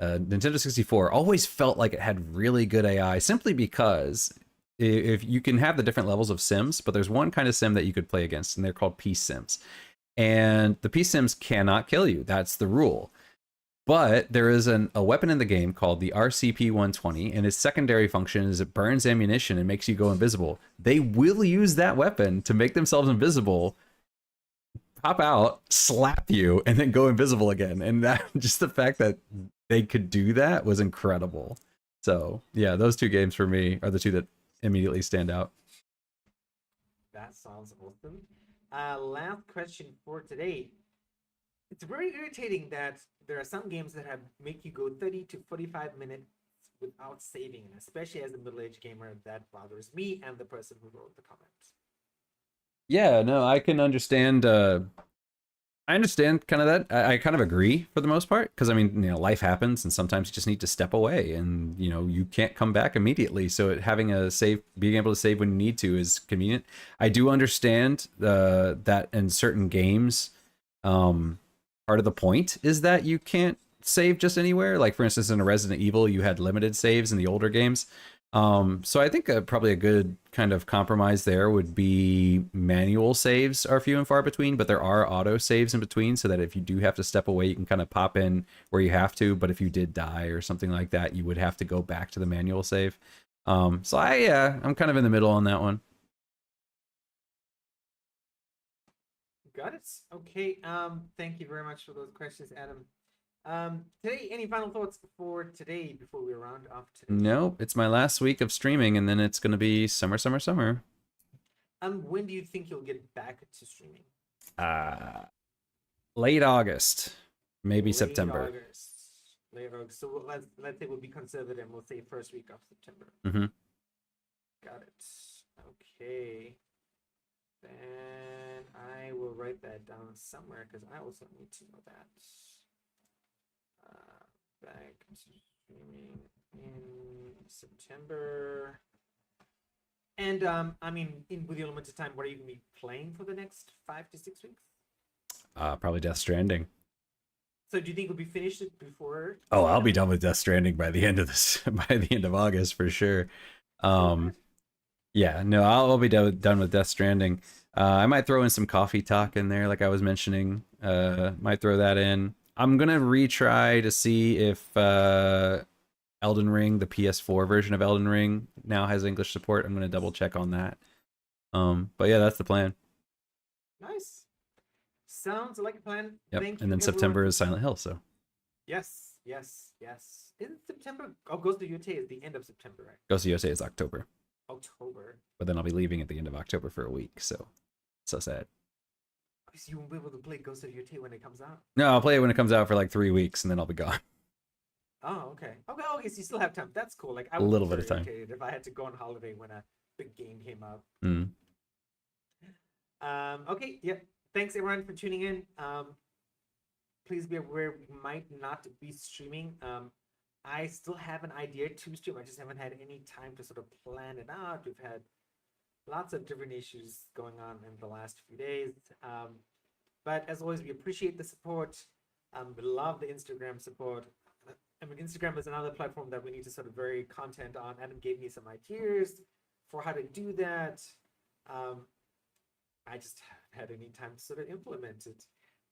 Nintendo 64 always felt like it had really good AI, simply because if you can have the different levels of sims, but there's one kind of sim that you could play against, and they're called peace sims. And the peace sims cannot kill you. That's the rule. But there is a weapon in the game called the RCP-120, and its secondary function is it burns ammunition and makes you go invisible. They will use that weapon to make themselves invisible, pop out, slap you, and then go invisible again. And that, just the fact that they could do that was incredible. So yeah, those two games for me are the two that immediately stand out. That sounds awesome. Last question for today. It's very irritating that there are some games that make you go 30 to 45 minutes without saving, and especially as a middle-aged gamer, that bothers me and the person who wrote the comments. Yeah, no, I can understand. I understand kind of that. I kind of agree for the most part, because I mean, you know, life happens, and sometimes you just need to step away, and you know, you can't come back immediately. So having a save, being able to save when you need to, is convenient. I do understand that in certain games, part of the point is that you can't save just anywhere. Like for instance, in a Resident Evil, you had limited saves in the older games. So I think probably a good kind of compromise there would be manual saves are few and far between, but there are auto saves in between, so that if you do have to step away, you can kind of pop in where you have to. But if you did die or something like that, you would have to go back to the manual save. So I'm kind of in the middle on that one. Got it. Okay. Thank you very much for those questions, Adam. Today, any final thoughts for today before we round off today? Nope, it's my last week of streaming, and then it's going to be summer. When do you think you'll get back to streaming? Late August, maybe September. Late August. So let's say we'll be conservative and we'll say first week of September. Mm-hmm. Got it. Okay. Okay. Then I will write that down somewhere because I also need to know that. Back to streaming in September. And I mean, with the limited time, what are you gonna be playing for the next 5 to 6 weeks? Probably Death Stranding. So do you think we'll be finished it before? Oh, I'll be done with Death Stranding by the end of this, by the end of August for sure. Yeah, no, I'll be done with Death Stranding. I might throw in some coffee talk in there, like I was mentioning. Might throw that in. I'm gonna retry to see if Elden Ring, the PS4 version of Elden Ring, now has English support. I'm gonna double check on that. But yeah, that's the plan. Nice. Sounds like a plan. Yep. Thank And you, then September everyone. is Silent Hill, so Yes, yes, yes. In September, Ghost of Yotei is the end of September, right? Ghost of Yotei is October. October. But then I'll be leaving at the end of October for a week, so sad. Because you won't be able to play Ghost of Yotei when it comes out. No, I'll play it when it comes out for like 3 weeks, and then I'll be gone. Oh, okay. Okay, so you still have time. That's cool. Like I A would little be bit of very time. irritated if I had to go on holiday when a big game came out. Mm. Okay, yeah. Thanks everyone for tuning in. Please be aware we might not be streaming. I still have an idea to stream. I just haven't had any time to sort of plan it out. We've had lots of different issues going on in the last few days. But as always, we appreciate the support. We love the Instagram support. I mean, Instagram is another platform that we need to sort of vary content on. Adam gave me some ideas for how to do that. I just haven't had any time to sort of implement it,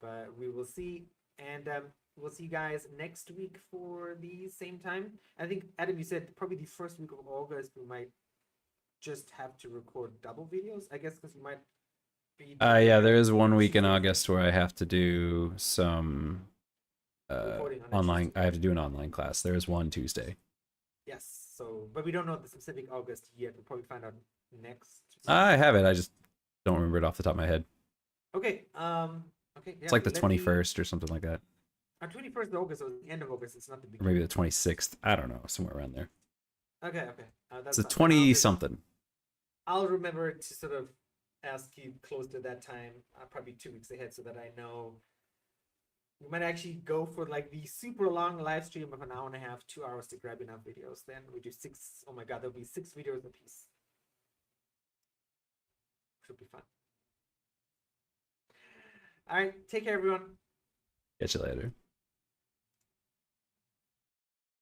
but we will see. And we'll see you guys next week for the same time. I think, Adam, you said probably the first week of August, we might just have to record double videos, I guess, because you might be... Yeah, there is 1 week in August where I have to do some online. I have to do an online class. There is one Tuesday. Yes, so, but we don't know the specific August yet. We'll probably find out next. I have it. I just don't remember it off the top of my head. Okay, okay. Yeah, it's like the 21st or something like that. 21st of August, or the end of August. It's not the beginning. Or maybe the 26th. I don't know, somewhere around there. Okay. It's a 20 something. I'll remember to sort of ask you close to that time, probably 2 weeks ahead, so that I know. We might actually go for like the super long live stream of an hour and a half, 2 hours to grab enough videos. Then we do 6. Oh my god, there'll be 6 videos a piece. Should be fun. All right, take care, everyone. Catch you later.